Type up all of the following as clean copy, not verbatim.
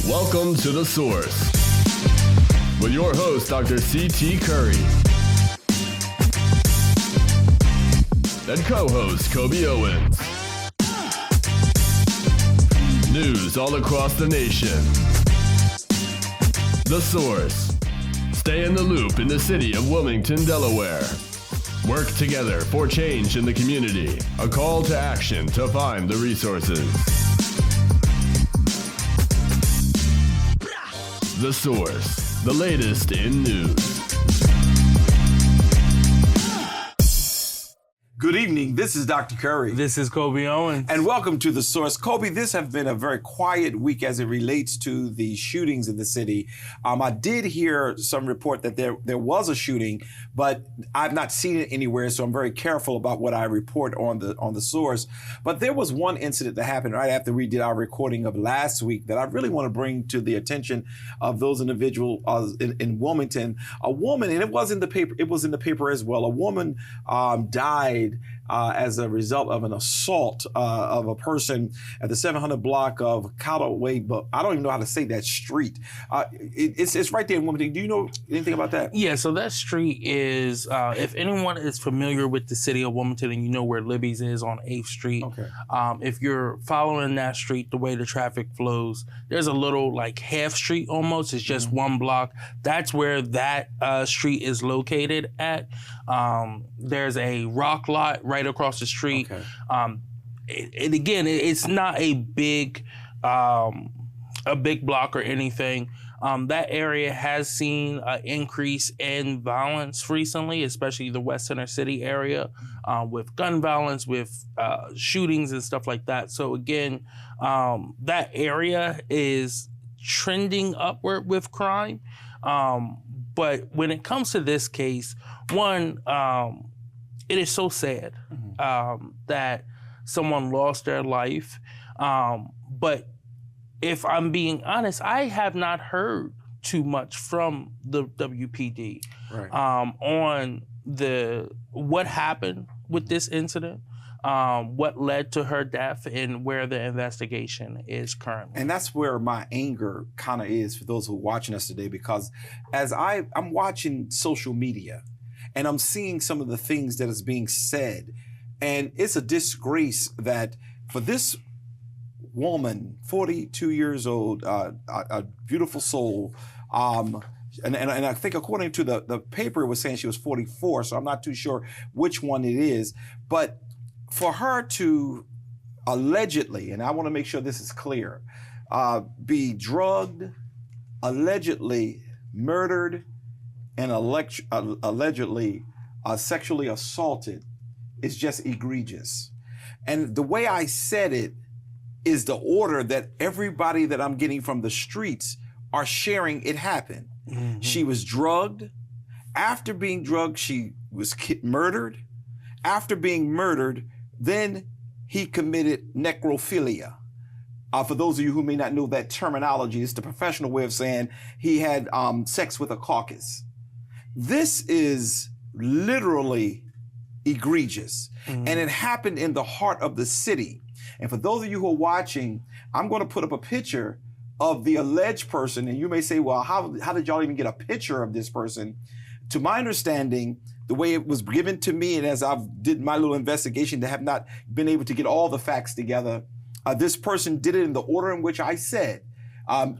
Welcome to The Source with your host, Dr. C.T. Curry, and co-host Coby Owens. News all across the nation. The Source. Stay in the loop in the city of Wilmington, Delaware. Work together for change in the community. A call to action to find the resources. The Source, the latest in news. Good evening. This is Dr. Curry. This is Coby Owens. And welcome to The Source. Coby, this has been a very quiet week as it relates to the shootings in the city. I did hear some report that there was a shooting, but I've not seen it anywhere, so I'm very careful about what I report on the Source. But there was one incident that happened right after we did our recording of last week that I really want to bring to the attention of those individuals in Wilmington. A woman, and it was in the paper as well, a woman died as a result of an assault of a person at the 700 block of Callaway, but I don't even know how to say that street. It's right there in Wilmington. Do you know anything about that? Yeah, so that street is, if anyone is familiar with the city of Wilmington and you know where Libby's is on 8th Street, okay. If you're following that street, the way the traffic flows, there's a little like half street almost. It's just one block. That's where that street is located at. There's a rock lot right across the street. Okay. And again, it's not a big block or anything. That area has seen an increase in violence recently, especially the West Center City area, with gun violence, with shootings and stuff like that. So again, that area is trending upward with crime. But when it comes to this case, one, it is so sad that someone lost their life. But if I'm being honest, I have not heard too much from the WPD on what happened with this incident, what led to her death, and where the investigation is currently. And that's where my anger kind of is for those who are watching us today, because as I'm watching social media, and I'm seeing some of the things that is being said. And it's a disgrace that for this woman, 42 years old, a beautiful soul, and I think according to the paper, it was saying she was 44, so I'm not too sure which one it is. But for her to allegedly, and I want to make sure this is clear, be drugged, allegedly murdered, and allegedly sexually assaulted is just egregious. And the way I said it is the order that everybody that I'm getting from the streets are sharing it happened. Mm-hmm. She was drugged. After being drugged, she was murdered. After being murdered, then he committed necrophilia. For those of you who may not know that terminology, it's the professional way of saying he had sex with a carcass. This is literally egregious. Mm-hmm. And it happened in the heart of the city. And for those of you who are watching, I'm going to put up a picture of the alleged person. And you may say, well, how did y'all even get a picture of this person? To my understanding, the way it was given to me, and as I've did my little investigation to have not been able to get all the facts together, this person did it in the order in which I said,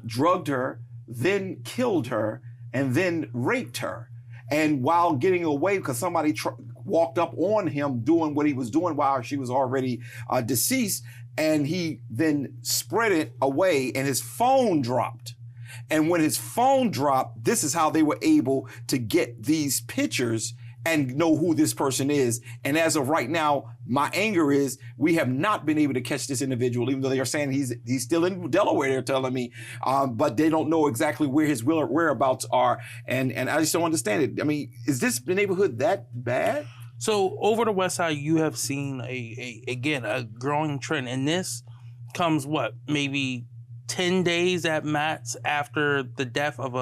drugged her, then killed her, and then raped her. And while getting away, because somebody walked up on him doing what he was doing while she was already deceased, and he then spread it away, and his phone dropped. And when his phone dropped, this is how they were able to get these pictures and know who this person is. And as of right now, my anger is we have not been able to catch this individual, even though they are saying he's still in Delaware, they're telling me, but they don't know exactly where his whereabouts are. And I just don't understand it. I mean, is this neighborhood that bad? So over the West Side, you have seen a growing trend, and this comes maybe 10 days at max after the death of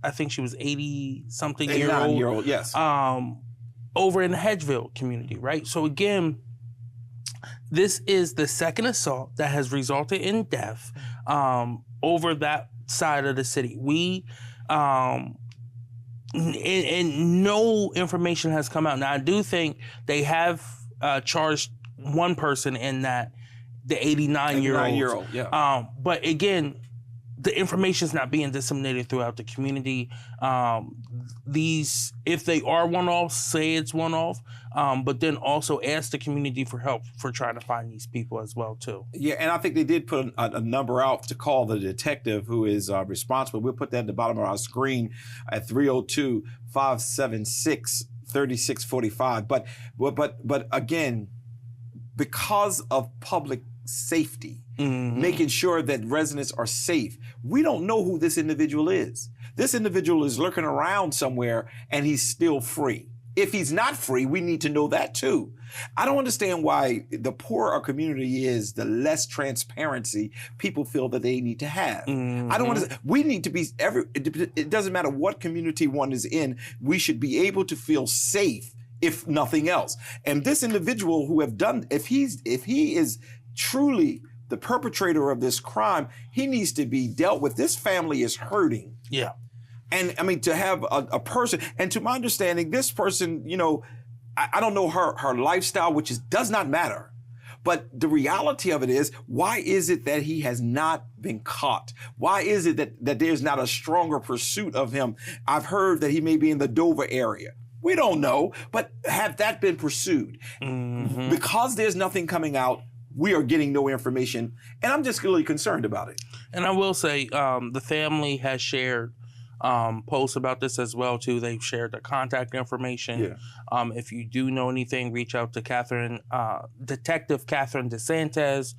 I think she was 80-something year old. Yes. Over in the Hedgeville community, right? So again, This is the second assault that has resulted in death. over that side of the city. We, and no information has come out. Now, I do think they have charged one person in that, the 89-year-old. Yeah. But again, the information is not being disseminated throughout the community. If they are one-offs, say it's one-off, but then also ask the community for help for trying to find these people as well, too. Yeah, and I think they did put a number out to call the detective who is responsible. We'll put that at the bottom of our screen at 302-576-3645. But again, because of public safety, making sure that residents are safe. We don't know who this individual is. This individual is lurking around somewhere and he's still free. If he's not free, we need to know that too. I don't understand why the poorer our community is, the less transparency people feel that they need to have. I don't understand. We need to be it doesn't matter what community one is in, we should be able to feel safe, if nothing else. And this individual who have done, if he is truly the perpetrator of this crime, he needs to be dealt with. This family is hurting. Yeah. And I mean, to have a person, and to my understanding, this person, you know, I don't know her lifestyle, which does not matter. But the reality of it is, why is it that he has not been caught? Why is it that there's not a stronger pursuit of him? I've heard that he may be in the Dover area. We don't know, but have that been pursued? Because there's nothing coming out, we are getting no information, and I'm just really concerned about it. And I will say, the family has shared posts about this as well too. They've shared the contact information. Yeah. If you do know anything, reach out to Detective Catherine DeSantis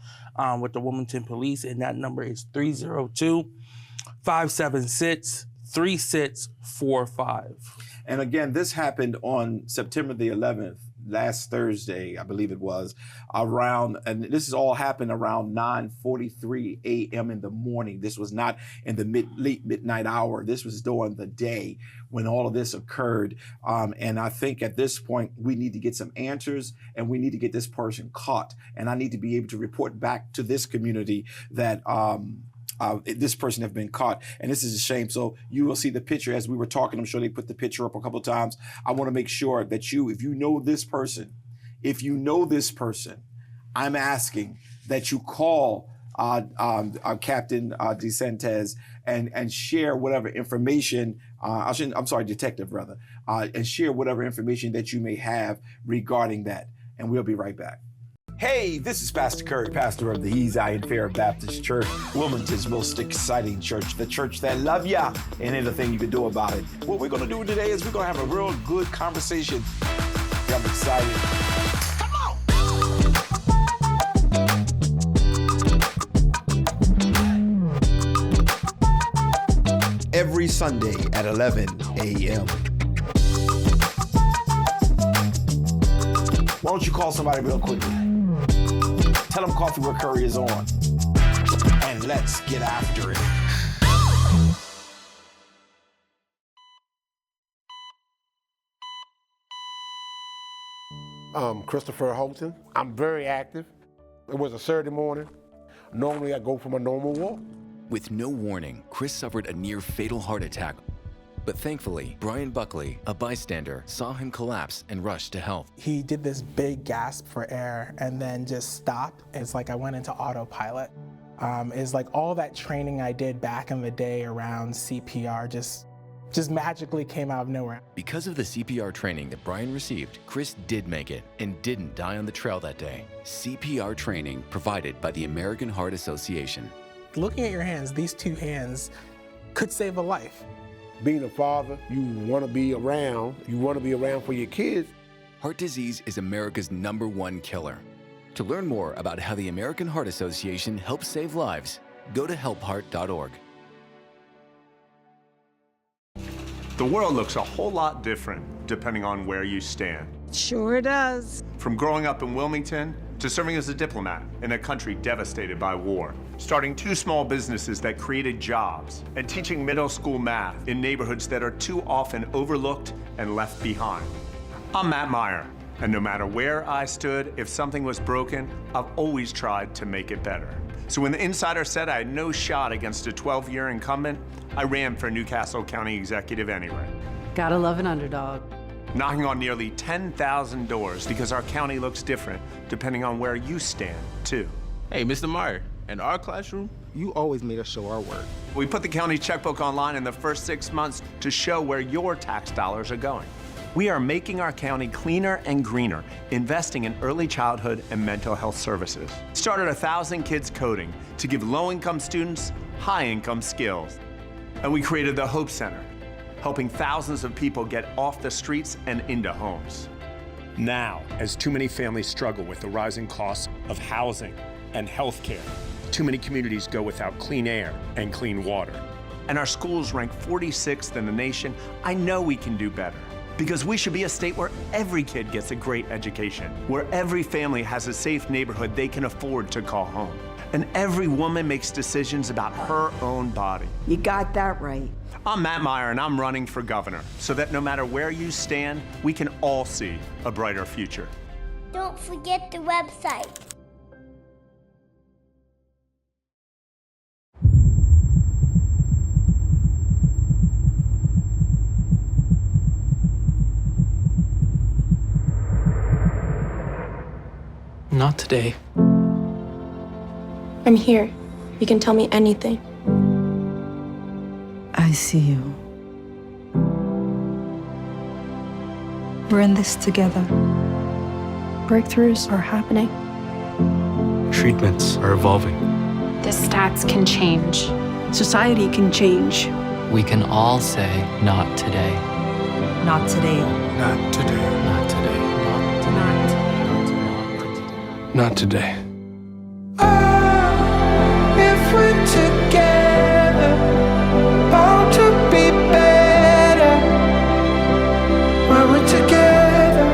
with the Wilmington Police, and that number is 302-576-3645. And again, this happened on September the 11th, last Thursday, I believe it was, and this has all happened around 9:43 a.m. in the morning. This was not in the late midnight hour. This was during the day when all of this occurred. And I think at this point, we need to get some answers, and we need to get this person caught. And I need to be able to report back to this community that this person have been caught, and this is a shame. So you will see the picture as we were talking. I'm sure they put the picture up a couple of times. I want to make sure that if you know this person, I'm asking that you call Captain DeSantis and share whatever information. Detective rather, and share whatever information that you may have regarding that. And we'll be right back. Hey, this is Pastor Curry, pastor of the Ezion Fair Baptist Church, Wilmington's most exciting church, the church that love ya and anything you can do about it. What we're going to do today is we're going to have a real good conversation. I'm excited. Come on! Every Sunday at 11 a.m. Why don't you call somebody real quickly? Tell them Coffee with Curry is on. And let's get after it. Christopher Holton. I'm very active. It was a Saturday morning. Normally I go for my normal walk. With no warning, Chris suffered a near-fatal heart attack. But thankfully, Brian Buckley, a bystander, saw him collapse and rushed to help. He did this big gasp for air and then just stopped. It's like I went into autopilot. It's like all that training I did back in the day around CPR just magically came out of nowhere. Because of the CPR training that Brian received, Chris did make it and didn't die on the trail that day. CPR training provided by the American Heart Association. Looking at your hands, these two hands could save a life. Being a father, you want to be around. You want to be around for your kids. Heart disease is America's #1 killer. To learn more about how the American Heart Association helps save lives, go to helpheart.org. The world looks a whole lot different depending on where you stand. Sure does. From growing up in Wilmington to serving as a diplomat in a country devastated by war, starting 2 small businesses that created jobs, and teaching middle school math in neighborhoods that are too often overlooked and left behind. I'm Matt Meyer, and no matter where I stood, if something was broken, I've always tried to make it better. So when the insider said I had no shot against a 12-year incumbent, I ran for Newcastle County Executive anyway. Gotta love an underdog. Knocking on nearly 10,000 doors because our county looks different depending on where you stand, too. Hey, Mr. Meyer, in our classroom, you always made us show our work. We put the county checkbook online in the first 6 months to show where your tax dollars are going. We are making our county cleaner and greener, investing in early childhood and mental health services. Started 1,000 kids coding to give low-income students high-income skills. And we created the Hope Center, helping thousands of people get off the streets and into homes. Now, as too many families struggle with the rising costs of housing and health care, too many communities go without clean air and clean water. And our schools rank 46th in the nation. I know we can do better. Because we should be a state where every kid gets a great education, where every family has a safe neighborhood they can afford to call home, and every woman makes decisions about her own body. You got that right. I'm Matt Meyer, and I'm running for governor, so that no matter where you stand, we can all see a brighter future. Don't forget the website. Not today. I'm here. You can tell me anything. I see you. We're in this together. Breakthroughs are happening. Treatments are evolving. The stats can change. Society can change. We can all say, not today. Not today. Not today. Not today. Not today. If we're together, bound to be better. When we're together.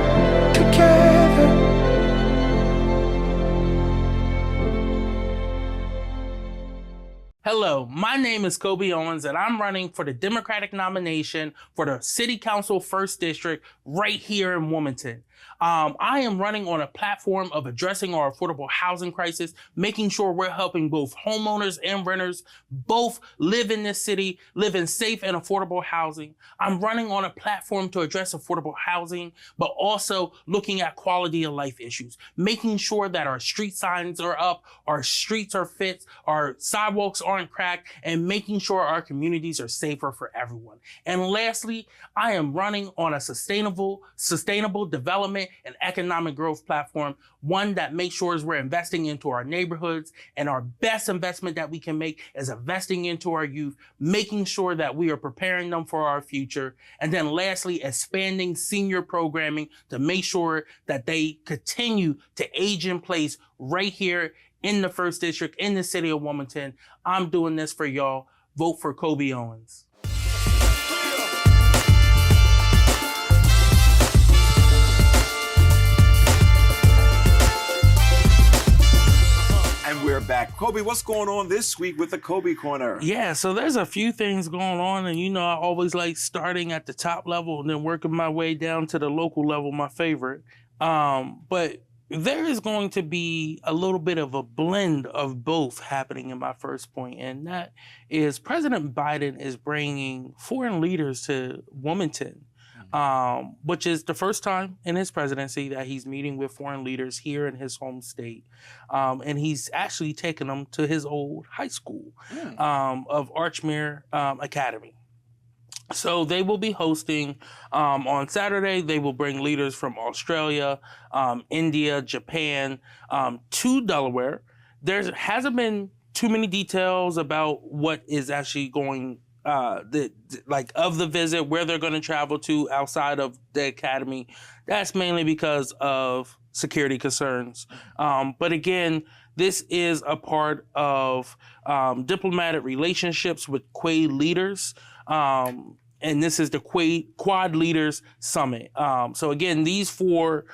Hello, my name is Coby Owens, and I'm running for the Democratic nomination for the City Council 1st District right here in Wilmington. I am running on a platform of addressing our affordable housing crisis, making sure we're helping both homeowners and renters both live in this city, live in safe and affordable housing. I'm running on a platform to address affordable housing, but also looking at quality of life issues, making sure that our street signs are up, our streets are fit, our sidewalks aren't cracked, and making sure our communities are safer for everyone. And lastly, I am running on a sustainable development and economic growth platform, one that makes sure we're investing into our neighborhoods, and our best investment that we can make is investing into our youth, making sure that we are preparing them for our future, and then lastly, expanding senior programming to make sure that they continue to age in place right here in the 1st District, in the city of Wilmington. I'm doing this for y'all. Vote for Coby Owens. And we're back. Coby, what's going on this week with the Coby Corner? Yeah, so there's a few things going on, and you know, I always like starting at the top level and then working my way down to the local level, my favorite. But there is going to be a little bit of a blend of both happening in my first point, and that is President Biden is bringing foreign leaders to Wilmington, which is the first time in his presidency that he's meeting with foreign leaders here in his home state. And he's actually taken them to his old high school of Archmere Academy. So they will be hosting on Saturday. They will bring leaders from Australia, India, Japan to Delaware. There hasn't been too many details about what is actually going of the visit, where they're going to travel to outside of the academy. That's mainly because of security concerns. But again, this is a part of diplomatic relationships with Quad leaders. And this is the Quad Leaders Summit. So again, these four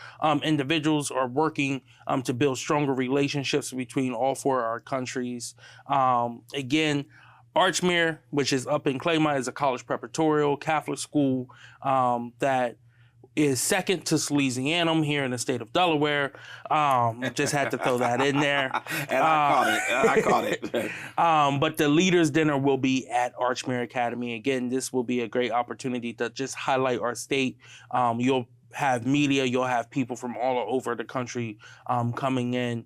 individuals are working to build stronger relationships between all four of our countries. Again, Archmere, which is up in Claymont, is a college preparatorial Catholic school that is second to Louisiana here in the state of Delaware. Just had to throw that in there. And I caught it. But the Leaders Dinner will be at Archmere Academy. Again, this will be a great opportunity to just highlight our state. You'll have media, you'll have people from all over the country coming in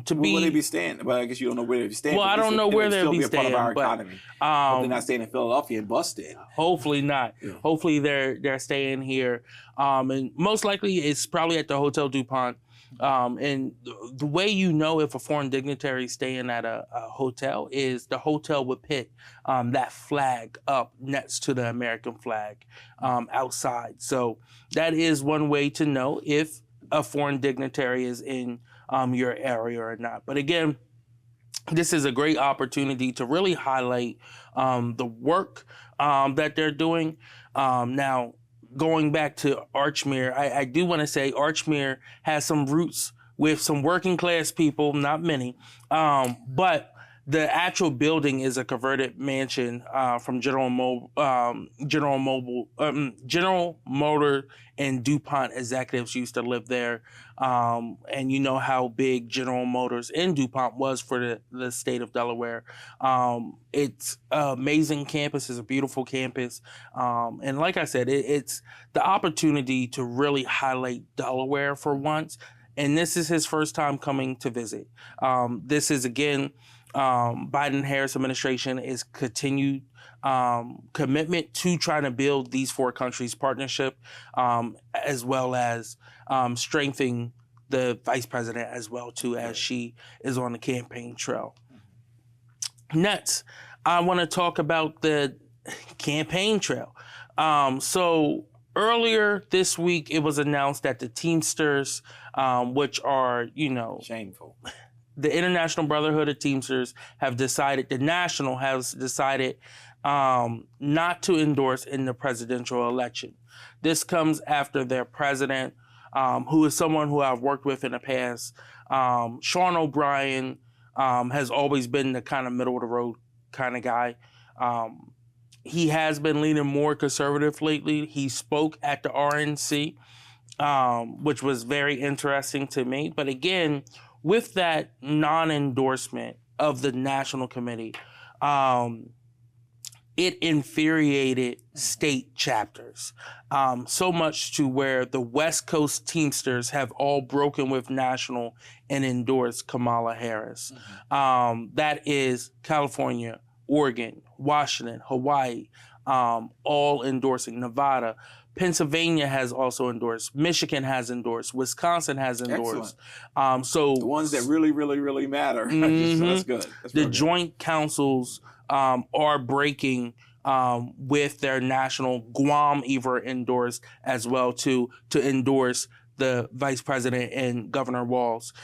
to be. Where they be staying? Well, I guess you don't know where they'll be staying. Well, I don't know where they'll be staying. Part of our but, economy. But they're not staying in Philadelphia and busted. Hopefully not. Yeah. Hopefully they're staying here, and most likely it's probably at the Hotel DuPont. And the way you know if a foreign dignitary is staying at a hotel is the hotel would put that flag up next to the American flag outside. So that is one way to know if a foreign dignitary is in your area or not. But again, this is a great opportunity to really highlight the work that they're doing. Now, going back to Archmere, I do want to say Archmere has some roots with some working class people, not many, but the actual building is a converted mansion from General Motors and DuPont executives used to live there. And you know how big General Motors and DuPont was for the state of Delaware. It's an amazing campus. It's a beautiful campus. And like I said, it's the opportunity to really highlight Delaware for once. And this is his first time coming to visit. This is, again, Biden-Harris administration is continued commitment to trying to build these four countries' partnership, as well as strengthening the vice president as well, too, as she is on the campaign trail. Next, I want to talk about the campaign trail. So earlier this week, it was announced that the Teamsters, which are, shameful. The International Brotherhood of Teamsters the National has decided not to endorse in the presidential election. This comes after their president, who is someone who I've worked with in the past. Sean O'Brien has always been the kind of middle of the road kind of guy. He has been leaning more conservative lately. He spoke at the RNC, which was very interesting to me. But again, with that non-endorsement of the National Committee, it infuriated state chapters, so much to where the West Coast Teamsters have all broken with National and endorsed Kamala Harris. That is California, Oregon, Washington, Hawaii, all endorsing. Nevada, Pennsylvania has also endorsed. Michigan has endorsed. Wisconsin has endorsed. So the ones that really, really, really matter. Mm-hmm. So that's good. That's the joint councils are breaking with their national. Guam even endorsed as well to endorse the vice president and Governor Walz.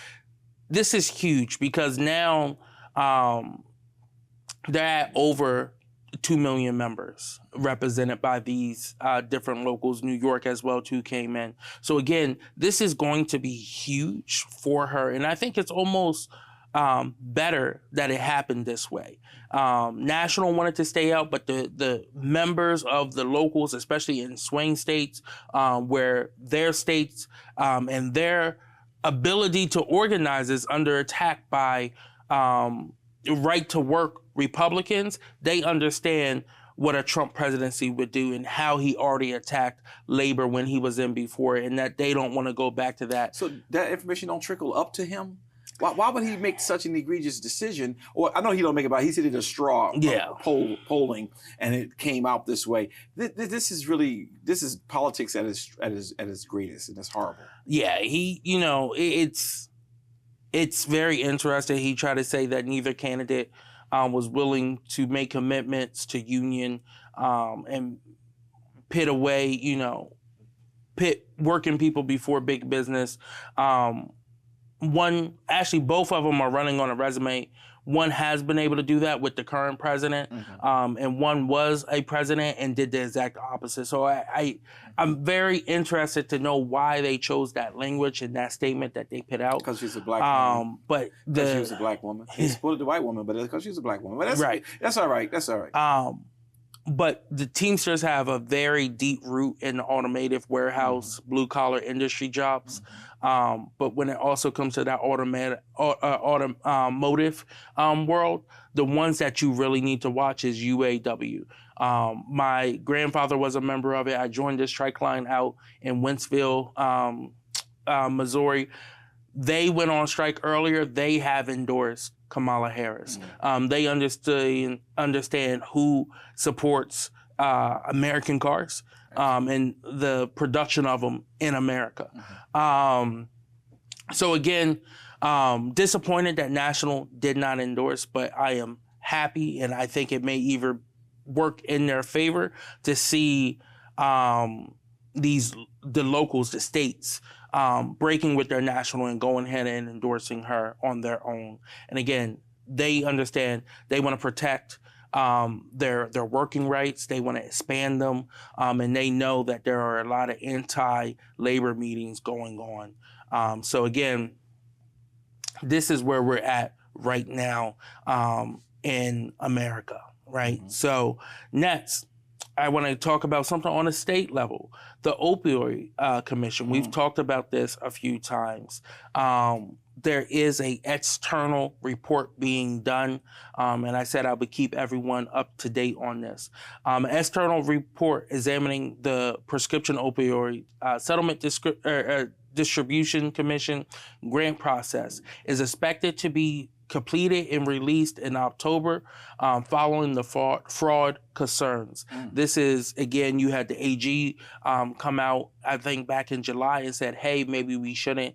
This is huge because now they're at over 2 million members represented by these different locals. New York as well too came in. So again, this is going to be huge for her. And I think it's almost better that it happened this way. National wanted to stay out, but the members of the locals, especially in swing states, where their states and their ability to organize is under attack by right to work Republicans, they understand what a Trump presidency would do and how he already attacked labor when he was in before, and that they don't want to go back to that. So that information don't trickle up to him? Why would he make such an egregious decision? Or I know he don't make it about. He said it a straw polling, and it came out this way. This is politics at its greatest, and it's horrible. Yeah, it's very interesting. He tried to say that neither candidate was willing to make commitments to union and pit away, pit working people before big business. Both of them are running on a resume. One has been able to do that with the current president, and one was a president and did the exact opposite. So I'm very interested to know why they chose that language and that statement that they put out. Because she's a black woman. Because she was a black woman. He supported the white woman, but because she's a black woman. But that's right. That's all right. That's all right. But the Teamsters have a very deep root in the automotive warehouse, blue collar industry jobs. But when it also comes to that automotive world, the ones that you really need to watch is UAW. My grandfather was a member of it. I joined this strike line out in Wentzville, Missouri. They went on strike earlier. They have endorsed Kamala Harris. They understand who supports American cars and the production of them in America. So again, disappointed that National did not endorse, but I am happy, and I think it may even work in their favor to see the locals, the states, breaking with their national and going ahead and endorsing her on their own. And again, they understand they want to protect their working rights. They want to expand them, and they know that there are a lot of anti-labor meetings going on. So again, this is where we're at right now in America, right? So next, I want to talk about something on a state level, the Opioid Commission. We've talked about this a few times. There is an external report being done, and I said I would keep everyone up to date on this. An external report examining the prescription opioid settlement distribution commission grant process is expected to be completed and released in October following the fraud concerns. This is, again, you had the AG come out, I think, back in July and said, hey, maybe we shouldn't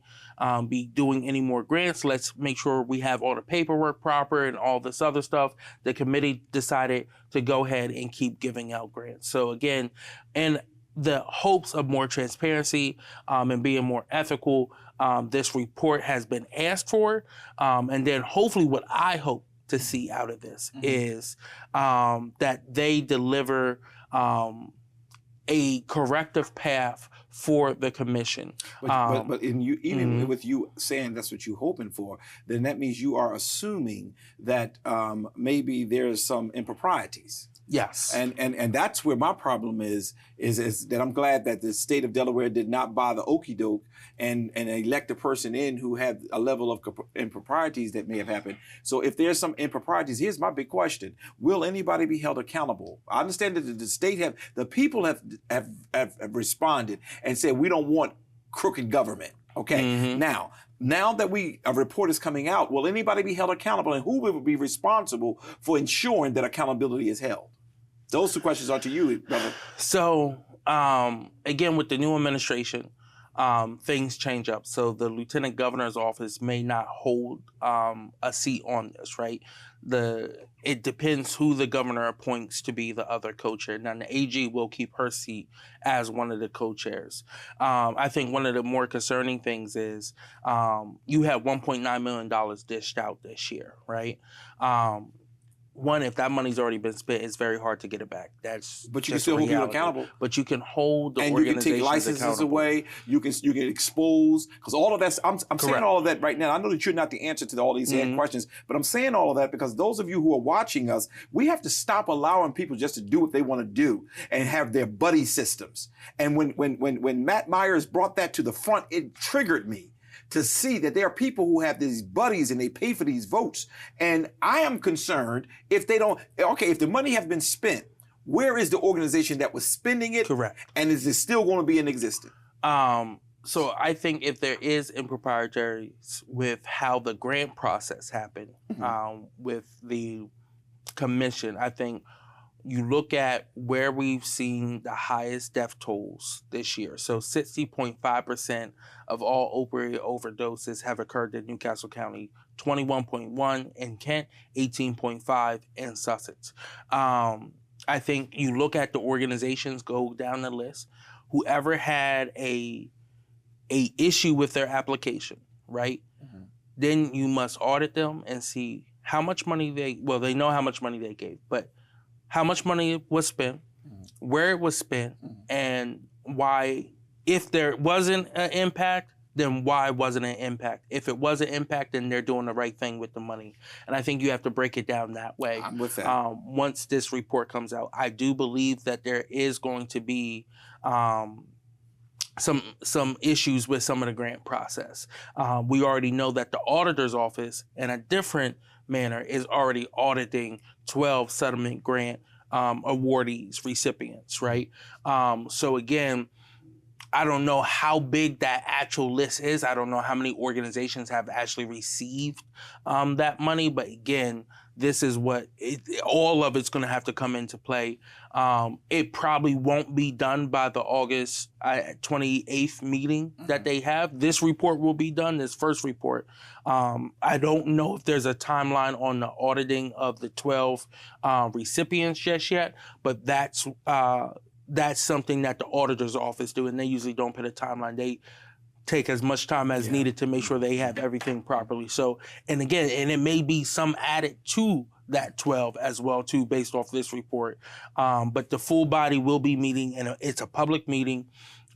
be doing any more grants. Let's make sure we have all the paperwork proper and all this other stuff. The committee decided to go ahead and keep giving out grants. So again, in the hopes of more transparency and being more ethical, this report has been asked for. And then hopefully what I hope to see out of this is that they deliver a corrective path for the commission. But in you, even with you saying that's what you're hoping for, then that means you are assuming that maybe there's some improprieties. Yes. And that's where my problem is that I'm glad that the state of Delaware did not buy the okie doke and elect a person in who had a level of improprieties that may have happened. So if there's some improprieties, here's my big question. Will anybody be held accountable? I understand that the people have responded and said, we don't want crooked government. Okay. Now that a report is coming out, will anybody be held accountable, and who will be responsible for ensuring that accountability is held? Those two questions are to you, brother. So, again, with the new administration, things change up. So the lieutenant governor's office may not hold a seat on this, right? It depends who the governor appoints to be the other co-chair. Now, the AG will keep her seat as one of the co-chairs. I think one of the more concerning things is you have $1.9 million dished out this year, right? One, if that money's already been spent, it's very hard to get it back. But you can still hold people accountable. But you can hold the and organizations you can take licenses accountable. away. You can expose, because all of that. I'm saying all of that right now. I know that you're not the answer to all these questions, but I'm saying all of that because those of you who are watching us, we have to stop allowing people just to do what they want to do and have their buddy systems. And when Matt Myers brought that to the front, it triggered me to see that there are people who have these buddies and they pay for these votes. And I am concerned if the money has been spent, where is the organization that was spending it? Correct. And is it still going to be in existence? So I think if there is improprieties with how the grant process happened with the commission, I think you look at where we've seen the highest death tolls this year. So 60.5% of all opioid overdoses have occurred in Newcastle County, 21.1 in Kent, 18.5 in Sussex. I think you look at the organizations, go down the list, whoever had a issue with their application, right? Then you must audit them and see how much money they know how much money they gave, but how much money was spent, where it was spent, and why, if there wasn't an impact, then why wasn't it an impact? If it was an impact, then they're doing the right thing with the money. And I think you have to break it down that way. I'm with that. Once this report comes out, I do believe that there is going to be some issues with some of the grant process. We already know that the auditor's office, in a different manner, is already auditing 12 settlement grant awardees, recipients, right? So again, I don't know how big that actual list is. I don't know how many organizations have actually received that money. But again, this is what all of it's going to have to come into play. It probably won't be done by the August 28th meeting that they have. This report will be done, this first report. I don't know if there's a timeline on the auditing of the 12 recipients just yet, but that's something that the auditor's office do, and they usually don't put a timeline. They take as much time as needed to make sure they have everything properly. So, and again, and it may be some added to that 12 as well too, based off this report. But the full body will be meeting, and it's a public meeting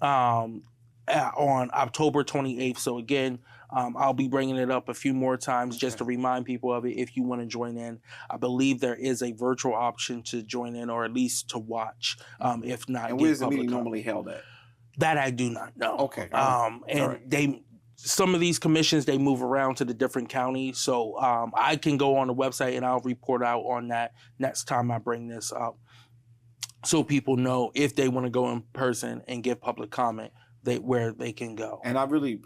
on October 28th. So again, I'll be bringing it up a few more times just to remind people of it if you want to join in. I believe there is a virtual option to join in, or at least to watch, if not. And where's the meeting normally held at? That I do not know. Okay. Some of these commissions, they move around to the different counties. So I can go on the website and I'll report out on that next time I bring this up, so people know if they want to go in person and give public comment, where they can go. And I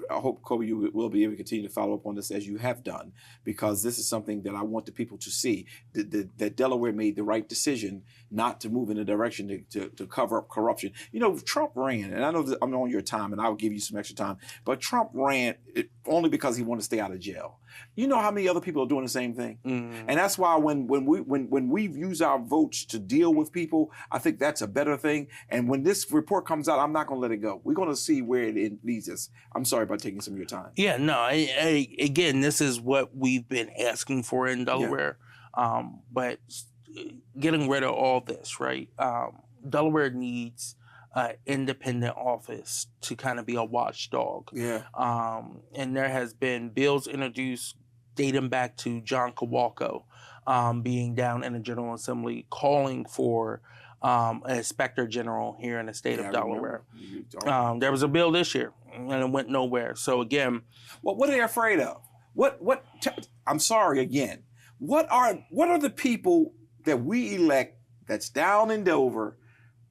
hope, Coby, you will be able to continue to follow up on this as you have done, because this is something that I want the people to see, that Delaware made the right decision not to move in a direction to cover up corruption. You know, Trump ran, and I know that I'm on your time, and I'll give you some extra time, but Trump ran only because he wanted to stay out of jail. You know how many other people are doing the same thing? Mm-hmm. And that's why when we use our votes to deal with people, I think that's a better thing. And when this report comes out, I'm not going to let it go. We're going to see where it leads us. I'm sorry about taking some of your time. Yeah, no, again, this is what we've been asking for in Delaware. Yeah. But getting rid of all this, right? Delaware needs independent office to kind of be a watchdog. Yeah. And there has been bills introduced dating back to John Kowalko being down in the General Assembly calling for an inspector general here in the state of Delaware. There was a bill this year and it went nowhere. So again, what are they afraid of? I'm sorry again. What are the people that we elect that's down in Dover,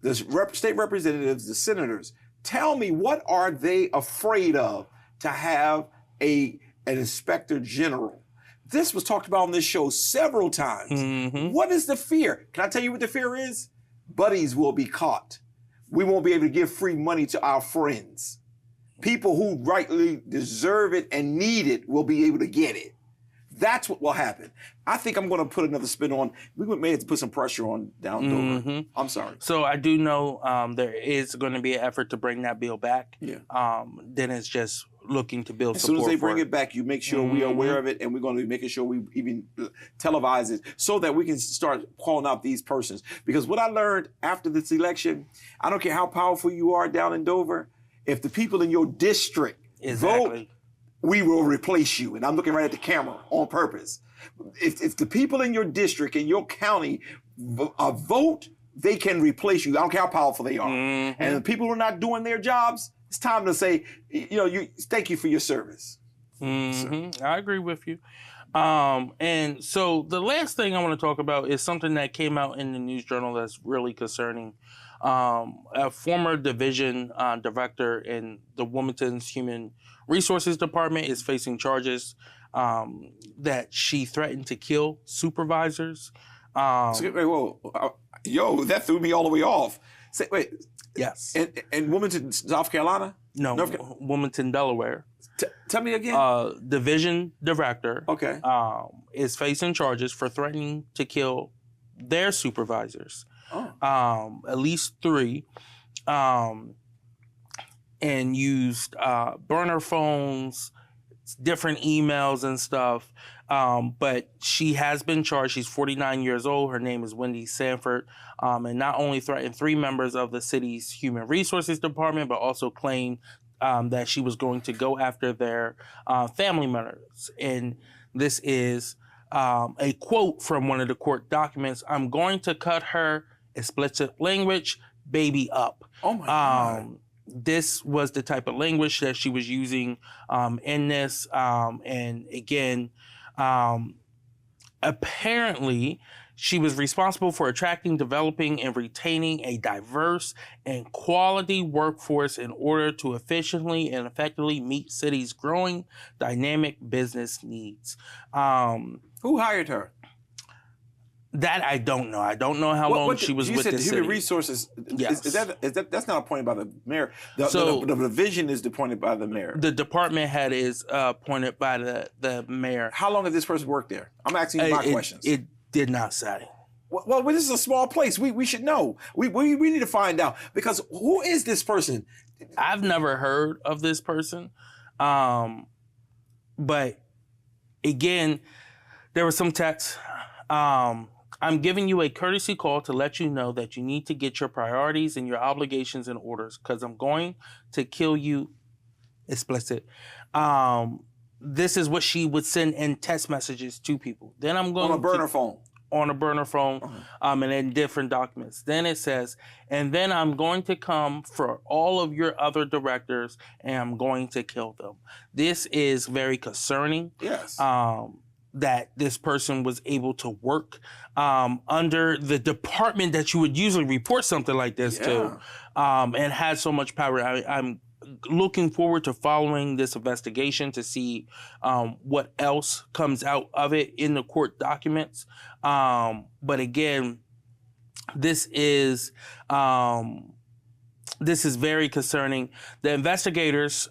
the state representatives, the senators? Tell me, what are they afraid of to have an inspector general? This was talked about on this show several times. Mm-hmm. What is the fear? Can I tell you what the fear is? Buddies will be caught. We won't be able to give free money to our friends. People who rightly deserve it and need it will be able to get it. That's what will happen. I think I'm going to put another spin on. We may have to put some pressure on down Dover. Mm-hmm. I'm sorry. So I do know there is going to be an effort to bring that bill back. Yeah. Then it's just looking to build support. As soon as they bring it back, you make sure we are aware of it, and we're going to be making sure we even televise it so that we can start calling out these persons. Because what I learned after this election, I don't care how powerful you are down in Dover, if the people in your district vote, we will replace you. And I'm looking right at the camera on purpose. If the people in your district, in your county vote, they can replace you. I don't care how powerful they are. Mm-hmm. And the people who are not doing their jobs, it's time to say, thank you for your service. Mm-hmm. So. I agree with you. And so the last thing I want to talk about is something that came out in the News Journal that's really concerning. A former division director in the Wilmington's Human Resources Department is facing charges that she threatened to kill supervisors. That threw me all the way off. Yes. In Wilmington, South Carolina? No, Wilmington, Delaware. Tell me again. Division director okay. Is facing charges for threatening to kill their supervisors. Oh. At least 3. And used burner phones, different emails and stuff. But she has been charged. She's 49 years old. Her name is Wendy Sanford. And not only threatened 3 members of the city's Human Resources Department, but also claimed that she was going to go after their family members. And this is a quote from one of the court documents. "I'm going to cut her," explicit language, "baby up." Oh my God. This was the type of language that she was using in this. And again, apparently, she was responsible for attracting, developing, and retaining a diverse and quality workforce in order to efficiently and effectively meet city's growing dynamic business needs. Who hired her? That I don't know. I don't know how long she was with the city. You said Human Resources. Yes. Is that that's not appointed by the mayor? The division is appointed by the mayor. The department head is appointed by the mayor. How long has this person worked there? I'm asking you my questions. It did not say. Well, this is a small place. We should know. We need to find out, because who is this person? I've never heard of this person. But again, there was some text. "I'm giving you a courtesy call to let you know that you need to get your priorities and your obligations in order, because I'm going to kill you," explicit. This is what she would send in text messages to people. Then I'm going on a burner phone. On a burner phone, and in different documents. Then it says, "And then I'm going to come for all of your other directors, and I'm going to kill them." This is very concerning. Yes. That this person was able to work under the department that you would usually report something like this to, and had so much power. I'm looking forward to following this investigation to see what else comes out of it in the court documents. But again, this is very concerning. The investigators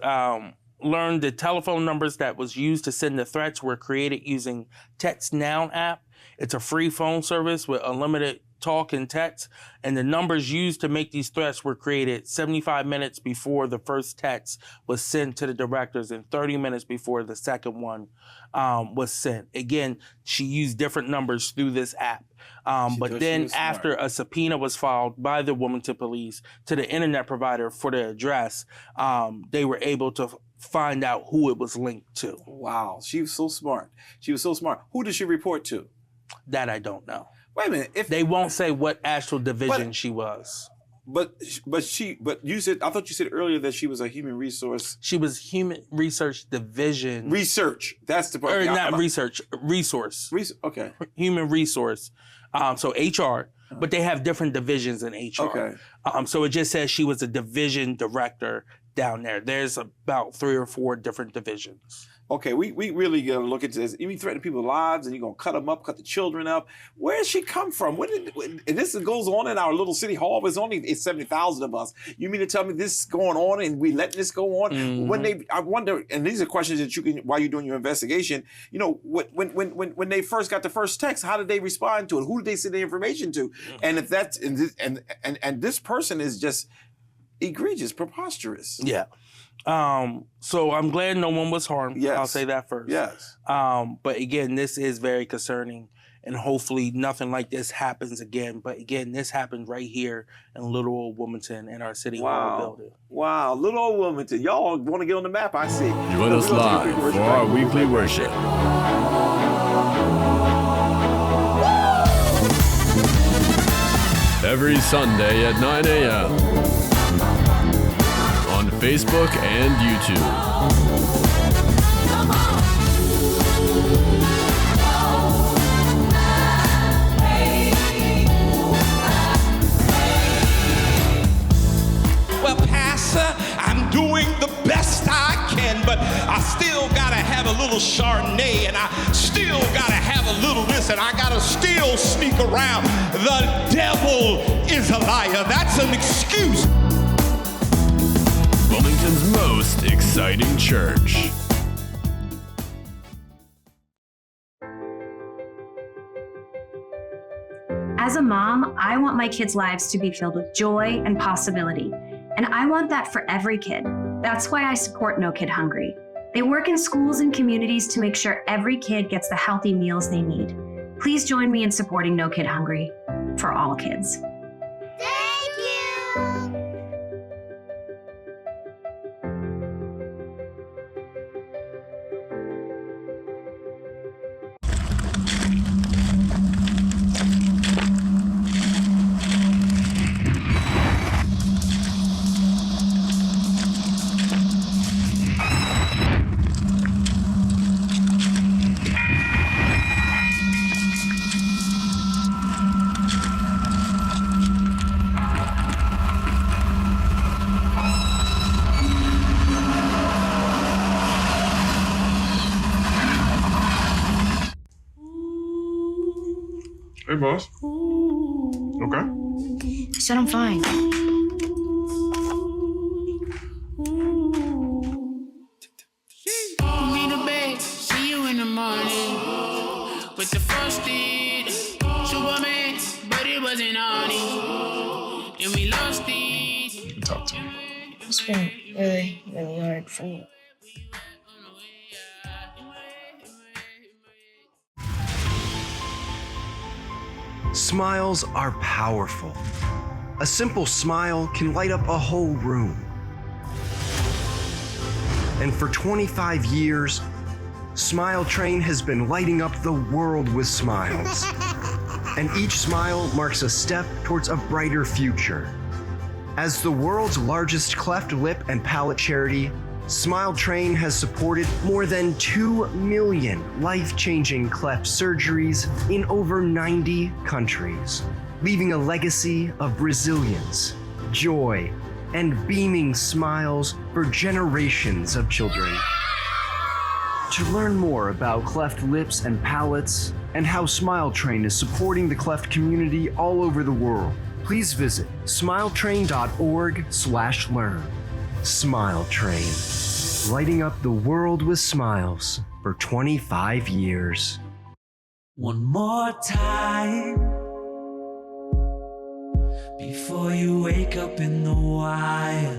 learned the telephone numbers that was used to send the threats were created using Text Now app. It's a free phone service with unlimited talk and text, and the numbers used to make these threats were created 75 minutes before the first text was sent to the directors and 30 minutes before the second one was sent. Again, she used different numbers through this app. But then after a subpoena was filed by the Wilmington police to the internet provider for the address, they were able to find out who it was linked to. Wow, she was so smart. Who did she report to? That I don't know. Wait a minute. If they won't say what actual division she was. But you said, I thought you said earlier that she was a human resource. She was human research division. Research. That's the part. Or not research. Resource. Okay. Human resource. So HR. But they have different divisions in HR. Okay. So it just says she was a division director down there. There's about 3 or 4 different divisions. Okay, we really got to look into this. You mean threaten people's lives and you're going to cut them up, cut the children up. Where did she come from? And this goes on in our little city hall. It's 70,000 of us. You mean to tell me this is going on and we letting this go on? Mm-hmm. I wonder, and these are questions that you can, while you're doing your investigation, you know, when they first got the first text, how did they respond to it? Who did they send the information to? And if that's, and this person is just egregious, preposterous. Yeah. So I'm glad no one was harmed. Yes. I'll say that first. Yes. But again, this is very concerning, and hopefully nothing like this happens again. But again, this happened right here in Little Old Wilmington in our city hall building. Wow, Little Old Wilmington. Y'all want to get on the map, I see. Join us live for our weekly worship. Every Sunday at 9 a.m. on Facebook and YouTube. Well, Pastor, I'm doing the best I can, but I still gotta have a little Chardonnay, and I still gotta have a little this, and I gotta still sneak around. The devil is a liar. That's an excuse. Wilmington's most exciting church. As a mom, I want my kids' lives to be filled with joy and possibility. And I want that for every kid. That's why I support No Kid Hungry. They work in schools and communities to make sure every kid gets the healthy meals they need. Please join me in supporting No Kid Hungry for all kids. Thank you! boss. Okay. I said I'm fine. Me the bed, see you in the morning. With the frosted Superman, but it wasn't on it. And we lost it. You can talk to me. It's been really, really hard for me. Smiles are powerful. A simple smile can light up a whole room. And for 25 years, Smile Train has been lighting up the world with smiles. And each smile marks a step towards a brighter future. As the world's largest cleft lip and palate charity, Smile Train has supported more than 2 million life-changing cleft surgeries in over 90 countries, leaving a legacy of resilience, joy, and beaming smiles for generations of children. To learn more about cleft lips and palates and how Smile Train is supporting the cleft community all over the world, please visit smiletrain.org/learn. Smile Train, lighting up the world with smiles for 25 years. One more time before you wake up in the wild.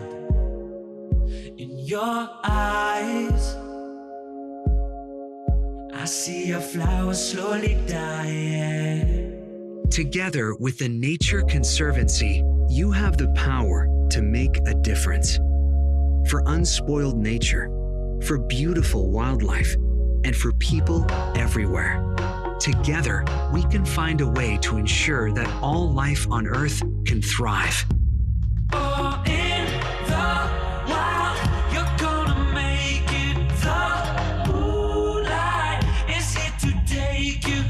In your eyes, I see a flower slowly dying. Together with the Nature Conservancy, you have the power to make a difference. For unspoiled nature, for beautiful wildlife, and for people everywhere. Together, we can find a way to ensure that all life on Earth can thrive. Oh, in the wild, you're gonna make it. The moonlight is here to take you.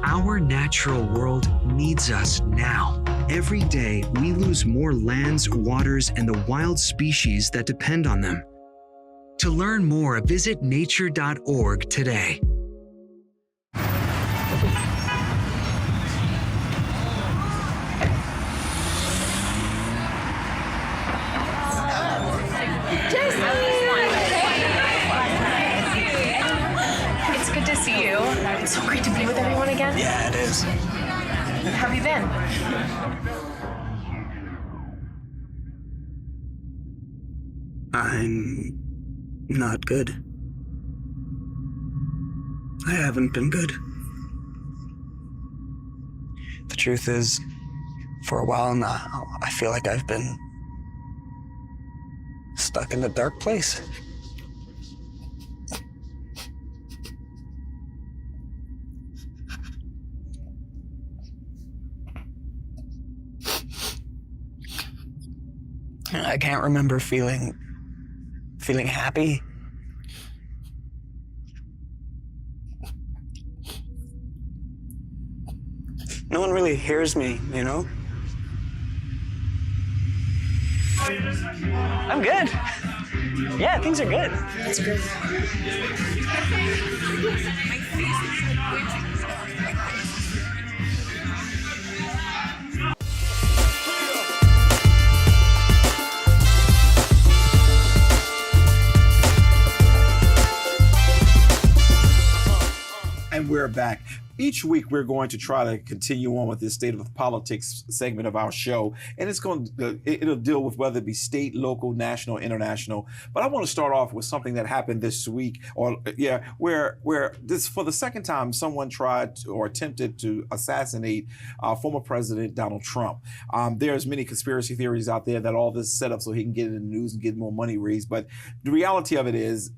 Our natural world needs us now. Every day, we lose more lands, waters, and the wild species that depend on them. To learn more, visit nature.org today. It's good to see you. It's so great to be with everyone again. Yeah, it is. How have you been? I'm not good. I haven't been good. The truth is, for a while now, I feel like I've been stuck in a dark place. I can't remember feeling happy. No one really hears me, you know? I'm good. Yeah, things are good. That's good. And we're back. Each week, we're going to try to continue on with this State of Politics segment of our show. And it'll deal with whether it be state, local, national, international. But I want to start off with something that happened this week, where this, for the second time, someone tried to, or attempted to assassinate former President Donald Trump. There's many conspiracy theories out there that all this is set up so he can get in the news and get more money raised. But the reality of it is,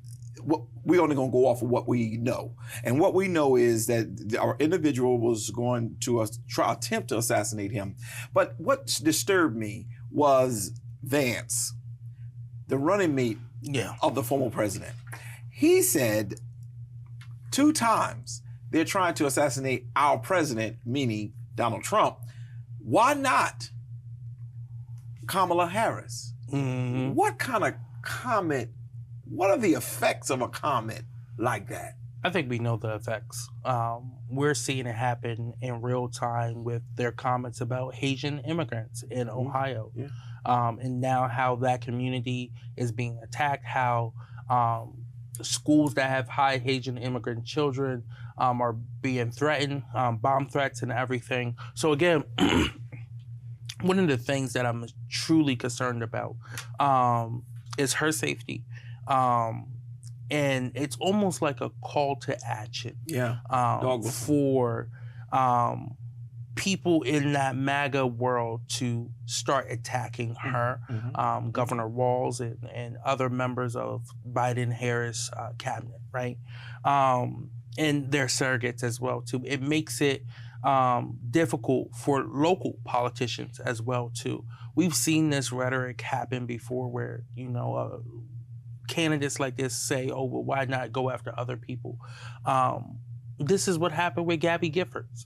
we're only going to go off of what we know. And what we know is that our individual was going to attempt to assassinate him. But what disturbed me was Vance, the running mate of the former president. He said 2 times they're trying to assassinate our president, meaning Donald Trump. Why not Kamala Harris? Mm-hmm. What kind of comment? What are the effects of a comment like that? I think we know the effects. We're seeing it happen in real time with their comments about Haitian immigrants in Ohio. Yeah. And now how that community is being attacked, how schools that have high Haitian immigrant children are being threatened, bomb threats and everything. So again, one of the things that I'm truly concerned about is her safety. And it's almost like a call to action for people in that MAGA world to start attacking her, Governor Walz and other members of Biden-Harris cabinet, right? And their surrogates as well, too. It makes it difficult for local politicians as well, too. We've seen this rhetoric happen before where, candidates like this say, oh, well, why not go after other people? This is what happened with Gabby Giffords,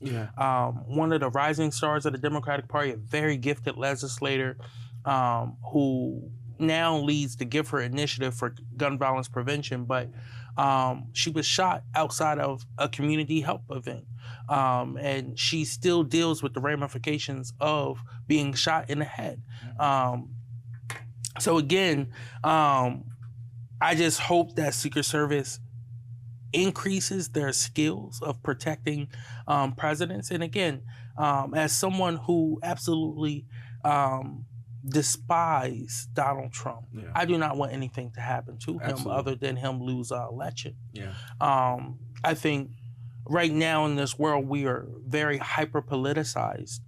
one of the rising stars of the Democratic Party, a very gifted legislator who now leads the Gifford Initiative for Gun Violence Prevention, but she was shot outside of a community help event. And she still deals with the ramifications of being shot in the head. So again, I just hope that Secret Service increases their skills of protecting presidents. And again, as someone who absolutely despise Donald Trump, I do not want anything to happen to him other than him lose an election. I think right now in this world, we are very hyper-politicized,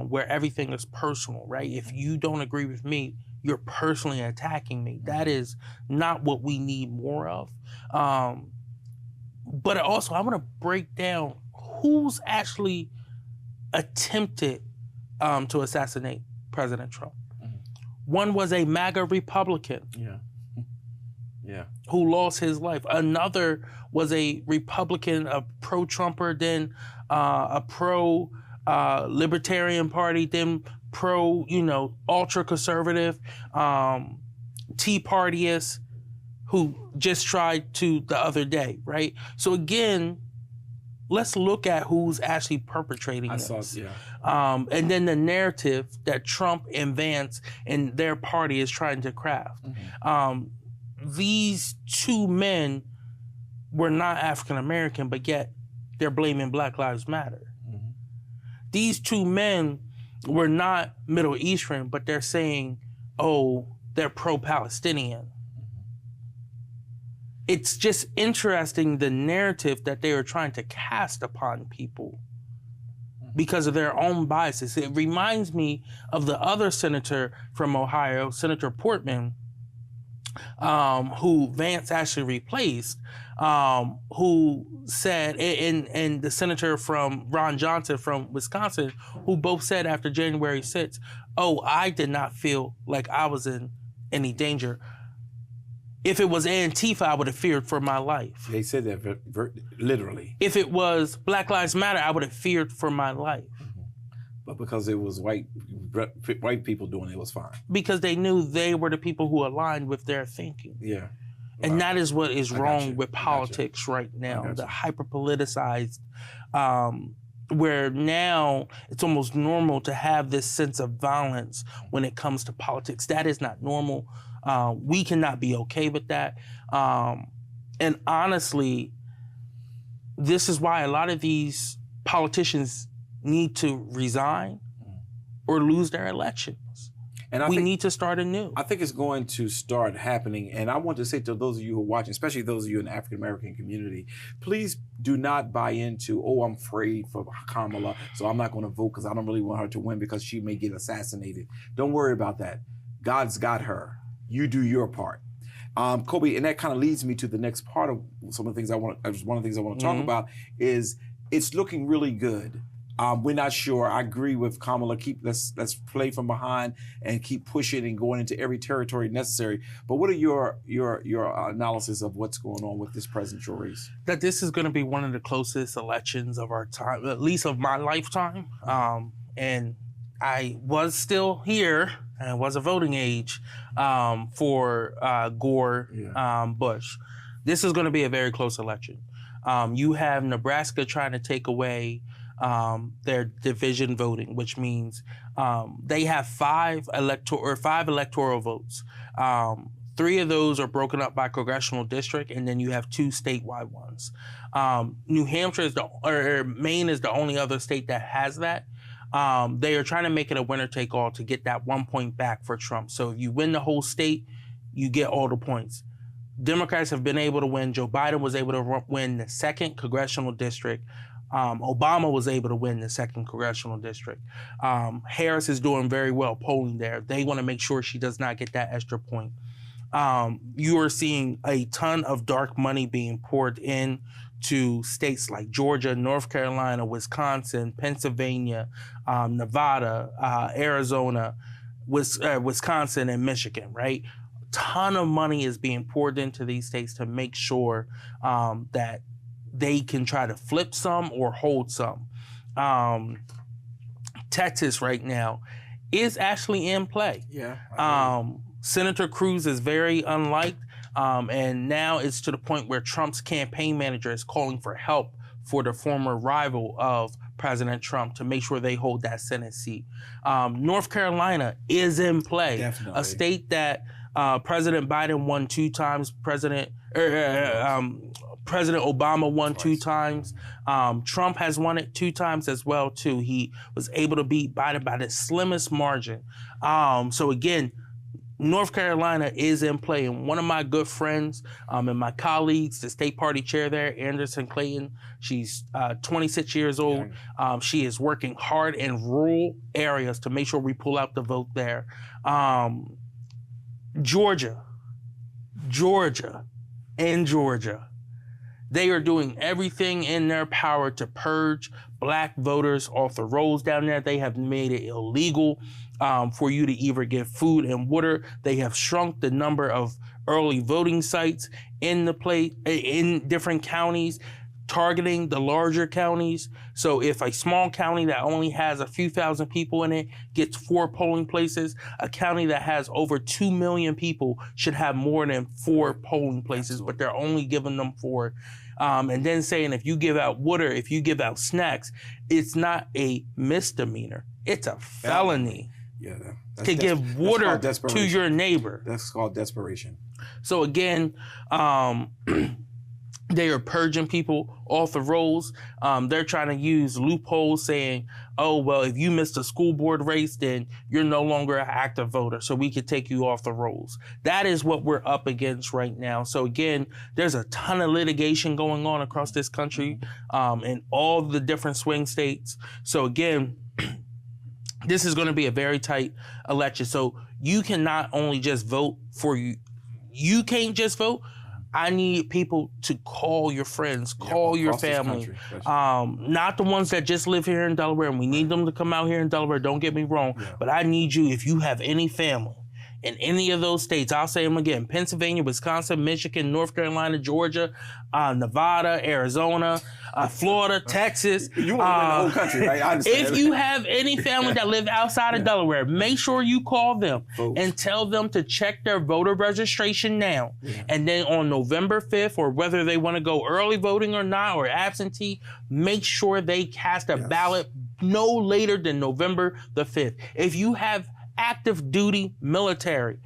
where everything is personal, right? If you don't agree with me, you're personally attacking me. That is not what we need more of. But also, I want to break down who's actually attempted to assassinate President Trump. One was a MAGA Republican who lost his life. Another was a Republican, a pro-Trumper, then a pro-Libertarian Party, then pro, ultra-conservative, Tea Partyist, who just tried to the other day, right? So again, let's look at who's actually perpetrating this. And then the narrative that Trump and Vance and their party is trying to craft. These two men were not African-American, but yet they're blaming Black Lives Matter. These two men were not Middle Eastern, but they're saying, oh, they're pro-Palestinian. It's just interesting the narrative that they are trying to cast upon people because of their own biases. It reminds me of the other senator from Ohio, Senator Portman, who Vance actually replaced, who said, and the senator from Ron Johnson from Wisconsin, who both said after January 6th, oh, I did not feel like I was in any danger. If it was Antifa, I would have feared for my life. They said that literally. If it was Black Lives Matter, I would have feared for my life. But because it was white people doing it, it was fine. Because they knew they were the people who aligned with their thinking. And that is what is wrong with politics right now. The hyper-politicized, where now it's almost normal to have this sense of violence when it comes to politics. That is not normal. We cannot be okay with that. And honestly, this is why a lot of these politicians need to resign or lose their elections. And we need to start anew. I think it's going to start happening. And I want to say to those of you who are watching, especially those of you in the African-American community, please do not buy into, oh, I'm afraid for Kamala, so I'm not going to vote because I don't really want her to win because she may get assassinated. Don't worry about that. God's got her. You do your part. Coby, and that kind of leads me to the next part of some of the things one of the things I want to talk about is it's looking really good. We're not sure. I agree with Kamala. Let's play from behind and keep pushing and going into every territory necessary. But what are your analysis of what's going on with this presidential race? That this is going to be one of the closest elections of our time, at least of my lifetime. And I was still here and was a voting age for Gore, Bush. This is going to be a very close election. You have Nebraska trying to take away their division voting, which means they have five electoral votes. 3 of those are broken up by congressional district, and then you have 2 statewide ones. New Hampshire Maine is the only other state that has that. They are trying to make it a winner-take-all to get that 1 point back for Trump. So if you win the whole state, you get all the points. Democrats have been able to win. Joe Biden was able to win the 2nd congressional district. Obama was able to win the 2nd congressional district. Harris is doing very well polling there. They want to make sure she does not get that extra point. You are seeing a ton of dark money being poured in to states like Georgia, North Carolina, Wisconsin, Pennsylvania, Nevada, Arizona, Wisconsin, and Michigan, right? Ton of money is being poured into these states to make sure that they can try to flip some or hold some. Texas right now is actually in play. Senator Cruz is very unliked, and now it's to the point where Trump's campaign manager is calling for help for the former rival of President Trump to make sure they hold that Senate seat. North Carolina is in play. Definitely. A state that President Biden won 2 times, President Obama won 2 times. Trump has won it 2 times as well, too. He was able to beat Biden by the slimmest margin. So again, North Carolina is in play. And one of my good friends and my colleagues, the state party chair there, Anderson Clayton, she's 26 years old. She is working hard in rural areas to make sure we pull out the vote there. Georgia. They are doing everything in their power to purge black voters off the rolls down there. They have made it illegal for you to either get food and water. They have shrunk the number of early voting sites in different counties, targeting the larger counties. So if a small county that only has a few thousand people in it gets 4 polling places, a county that has over 2 million people should have more than 4 polling places, but they're only giving them 4. And then saying if you give out water, if you give out snacks, it's not a misdemeanor. It's a felony. To give water to your neighbor. That's called desperation. So again, they are purging people off the rolls. They're trying to use loopholes saying, oh, well, if you missed a school board race, then you're no longer an active voter, so we could take you off the rolls. That is what we're up against right now. So again, there's a ton of litigation going on across this country in all the different swing states. So again, this is going to be a very tight election. So you can not only just vote for you can't just vote. I need people to call your friends, call your family, not the ones that just live here in Delaware, and we need them to come out here in Delaware, don't get me wrong, but I need you, if you have any family in any of those states, I'll say them again, Pennsylvania, Wisconsin, Michigan, North Carolina, Georgia, Nevada, Arizona, Florida, Texas. You want to win the whole country, right? I understand. If you have any family that live outside of Delaware, make sure you call them and tell them to check their voter registration now. And then on November 5th, or whether they want to go early voting or not, or absentee, make sure they cast a ballot no later than November the 5th. If you have active duty military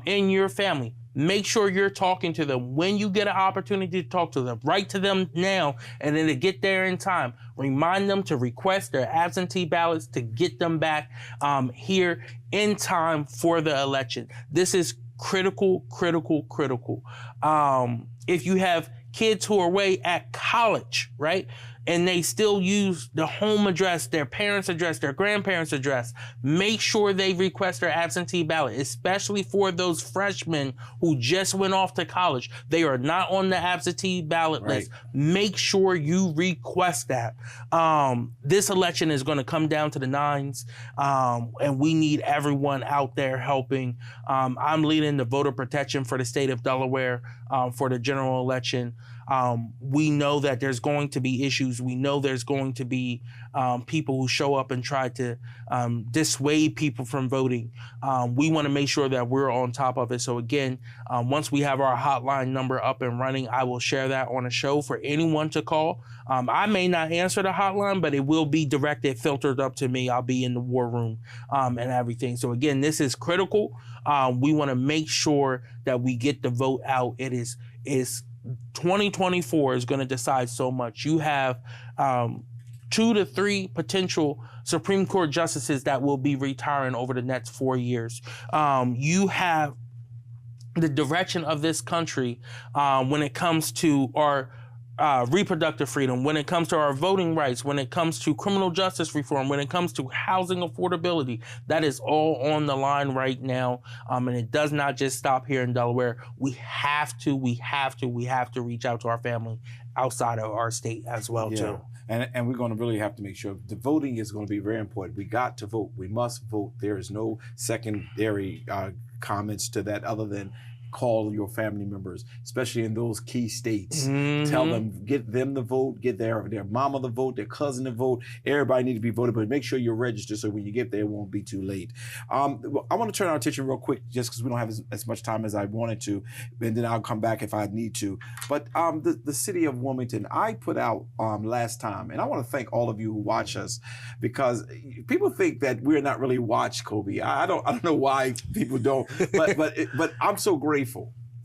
in your family, make sure you're talking to them when you get an opportunity to talk to them. Write to them now, and then to get there in time. Remind them to request their absentee ballots to get them back here in time for the election. This is critical. If you have kids who are away at college, right? And they still use the home address, their parents' address, their grandparents' address, make sure they request their absentee ballot, especially for those freshmen who just went off to college. They are not on the absentee ballot list. Make sure you request that. This election is going to come down to the nines, and we need everyone out there helping. I'm leading the voter protection for the state of Delaware for the general election. We know that there's going to be issues. We know there's going to be people who show up and try to dissuade people from voting. We want to make sure that we're on top of it. So again, once we have our hotline number up and running, I will share that on a show for anyone to call. I may not answer the hotline, but it will be directed, filtered up to me. I'll be in the war room and everything. So again, this is critical. We want to make sure that we get the vote out. It is 2024 is going to decide so much. You have 2 to 3 potential Supreme Court justices that will be retiring over the next 4 years. You have the direction of this country when it comes to our reproductive freedom, when it comes to our voting rights, when it comes to criminal justice reform, when it comes to housing affordability. That is all on the line right now. And it does not just stop here in Delaware. We have to reach out to our family outside of our state as well, too. And we're going to really have to make sure the voting is going to be very important. We got to vote. We must vote. There is no secondary comments to that other than call your family members, especially in those key states. Tell them, get them to vote, get their mama to vote, their cousin to vote. Everybody needs to be voted, but make sure you're registered so when you get there, it won't be too late. I want to turn our attention real quick, just because we don't have as much time as I wanted to, and then I'll come back if I need to. But the city of Wilmington, I put out last time, and I want to thank all of you who watch us, because people think that we're not really watched, Coby. I don't know why people don't, but I'm so grateful.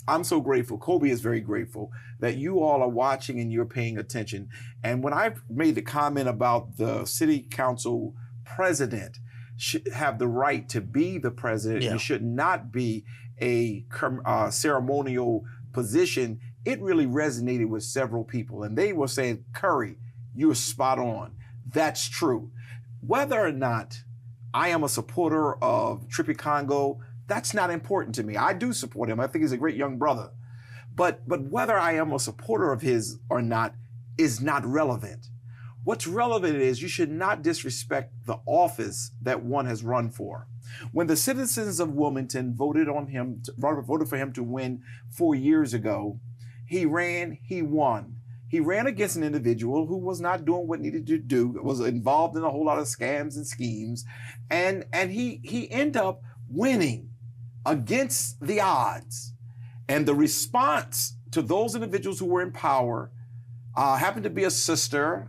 I'm so grateful. Coby is very grateful that you all are watching and you're paying attention. And when I made the comment about the city council president should have the right to be the president, it should not be a ceremonial position, it really resonated with several people. And they were saying, Curry, you're spot on. That's true. Whether or not I am a supporter of Trippie Congo, that's not important to me. I do support him. I think he's a great young brother. But whether I am a supporter of his or not is not relevant. What's relevant is you should not disrespect the office that one has run for. When the citizens of Wilmington voted for him to win 4 years ago, he ran, he won. He ran against an individual who was not doing what needed to do, was involved in a whole lot of scams and schemes, and he ended up winning against the odds. And the response to those individuals who were in power happened to be a sister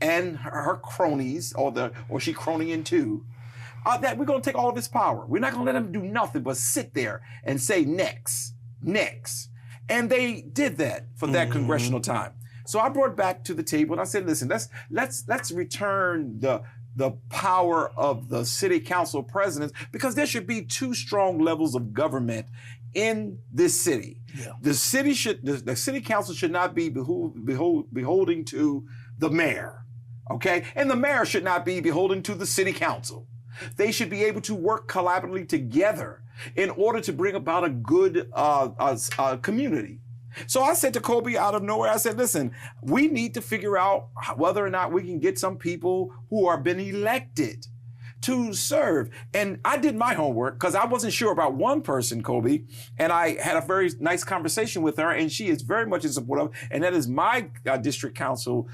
and her cronies, or she cronying too, that we're going to take all of his power. We're not going to let him do nothing but sit there and say next. And they did that for that congressional time. So I brought it back to the table and I said, listen, let's return the power of the city council presidents, because there should be 2 strong levels of government in this city. The city council should not be beholding to the mayor, okay? And the mayor should not be beholden to the city council. They should be able to work collaboratively together in order to bring about a good community. So I said to Coby out of nowhere, I said, listen, we need to figure out whether or not we can get some people who are been elected to serve. And I did my homework because I wasn't sure about one person, Coby, and I had a very nice conversation with her, and she is very much in support of, and that is my district council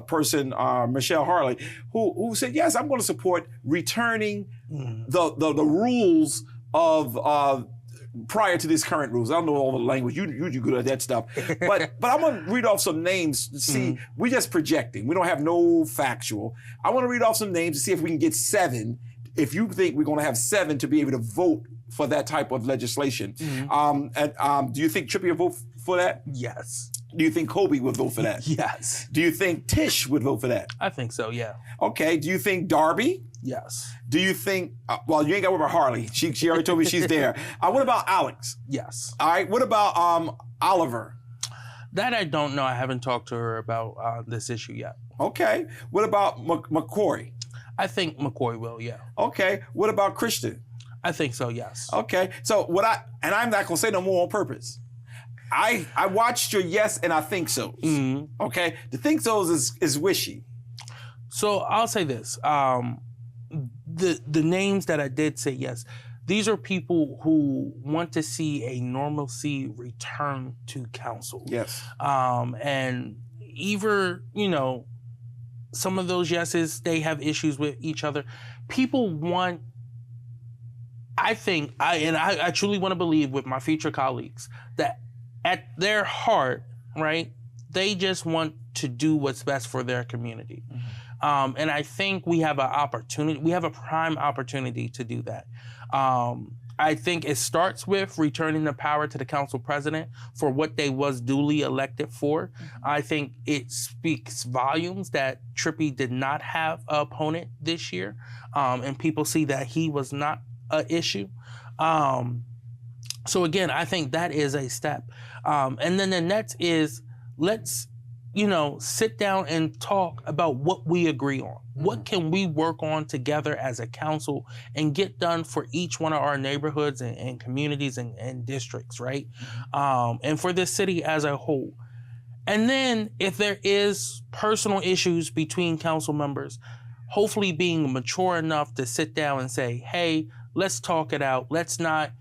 person, Michelle Harley, who said, yes, I'm going to support returning the rules of prior to this current rules. I don't know all the language. You're good at that stuff. But I'm going to read off some names to see. We're just projecting. We don't have no factual. I want to read off some names to see if we can get 7. If you think we're going to have 7 to be able to vote for that type of legislation. Do you think Trippie will vote for that? Yes. Do you think Coby would vote for that? Yes. Do you think Tish would vote for that? I think so, yeah. Okay. Do you think Darby? Yes. Do you think, well, you ain't got to worry about Harley. She already told me she's there. What about Alex? Yes. All right. What about Oliver? That I don't know. I haven't talked to her about this issue yet. Okay. What about McCoy? I think McCoy will, yeah. Okay. What about Christian? I think so, yes. Okay. So I'm not going to say no more on purpose. I watched your yes and I think so. Okay. The think so's is wishy. So I'll say this. The names that I did say yes, these are people who want to see a normalcy return to council. Yes. And either, you know, some of those yeses, they have issues with each other. People want, I think, I truly want to believe with my future colleagues that at their heart, right, they just want to do what's best for their community. And I think we have an opportunity, we have a prime opportunity to do that. I think it starts with returning the power to the council president for what they was duly elected for. I think it speaks volumes that Trippy did not have an opponent this year, and people see that he was not an issue. So again, I think that is a step. And then the next is, let's, you know, sit down and talk about what we agree on. What can we work on together as a council and get done for each one of our neighborhoods and communities and districts, right? And for this city as a whole. And then if there is personal issues between council members, hopefully being mature enough to sit down and say, hey, let's talk it out. Let's not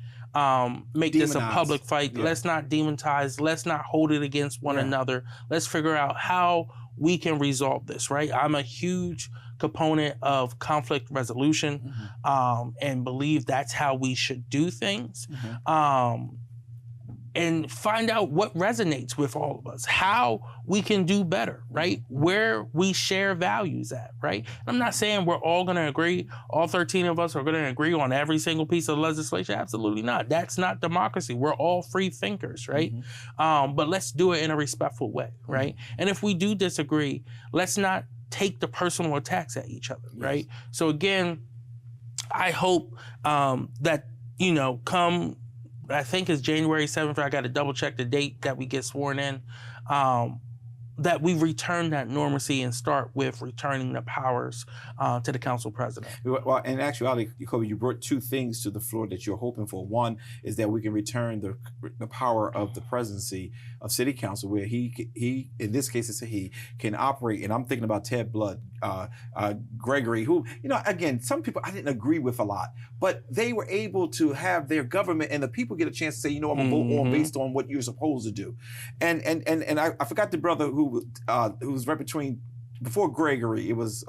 make this a public fight. Yeah. Let's not demonize. Let's not hold it against one another. Let's figure out how we can resolve this, right? I'm a huge component of conflict resolution and believe that's how we should do things. And find out what resonates with all of us, how we can do better, right? Where we share values at, right? I'm not saying we're all gonna agree, all 13 of us are gonna agree on every single piece of legislation, absolutely not. That's not democracy. We're all free thinkers, right? But let's do it in a respectful way, right? And if we do disagree, let's not take the personal attacks at each other, right? So again, I hope that, you know, come, I think it's January 7th, I got to double check the date that we get sworn in, that we return that normalcy and start with returning the powers to the council president. Well, in actuality, Coby, you brought two things to the floor that you're hoping for. One is that we can return the power of the presidency of city council, where he in this case it's a he, can operate. And I'm thinking about Ted Blood, Gregory, who, you know, again, some people I didn't agree with a lot, but they were able to have their government and the people get a chance to say, you know, I'm gonna vote on based on what you're supposed to do. And I forgot the brother who was right between, before Gregory, it was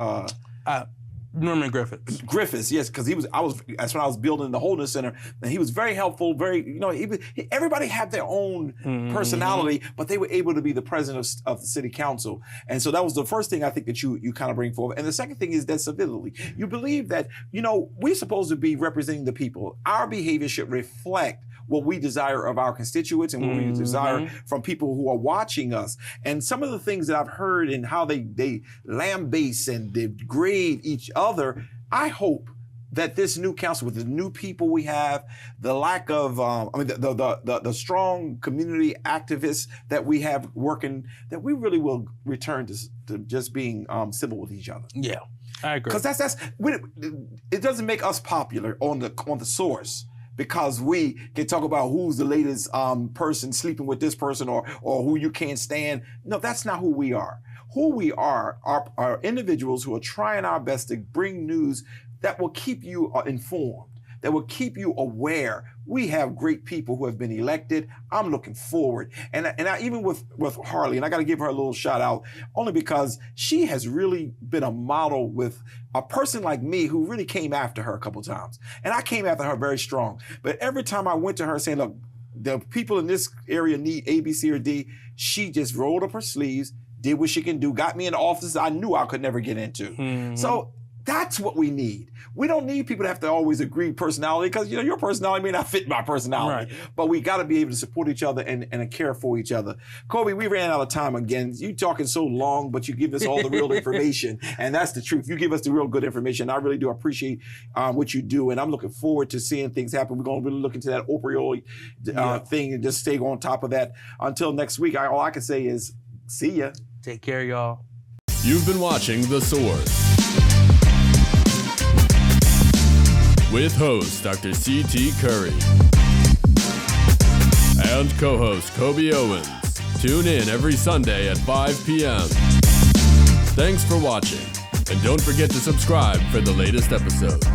Norman Griffiths. Griffiths, yes, because that's when I was building the Wholeness Center, and he was very helpful, very, you know, everybody had their own personality, but they were able to be the president of the city council. And so that was the first thing I think that you kind of bring forward. And the second thing is that civility. You believe that, you know, we're supposed to be representing the people. Our behavior should reflect what we desire of our constituents and what we desire from people who are watching us. And some of the things that I've heard and how they lambaste and degrade each other, I hope that this new council, with the new people we have, the lack of, the strong community activists that we have working, that we really will return to just being civil with each other. Yeah, I agree. Because it doesn't make us popular on the source, because we can talk about who's the latest person sleeping with this person or who you can't stand. No, that's not who we are. Who we are individuals who are trying our best to bring news that will keep you informed, that will keep you aware. We have great people who have been elected. I'm looking forward. And I, even with Harley, and I got to give her a little shout out, only because she has really been a model with a person like me who really came after her a couple times. And I came after her very strong. But every time I went to her saying, look, the people in this area need A, B, C, or D, she just rolled up her sleeves, did what she can do, got me in the offices I knew I could never get into. So that's what we need. We don't need people to have to always agree personality, because, you know, your personality may not fit my personality, but we got to be able to support each other and care for each other. Coby, we ran out of time again. You talking so long, but you give us all the real information, and that's the truth. You give us the real good information. I really do appreciate what you do, and I'm looking forward to seeing things happen. We're going to really look into that opioid thing and just stay on top of that. Until next week, all I can say is see ya. Take care, y'all. You've been watching The Source with host Dr. C.T. Curry and co-host Coby Owens. Tune in every Sunday at 5 p.m. Thanks for watching, and don't forget to subscribe for the latest episodes.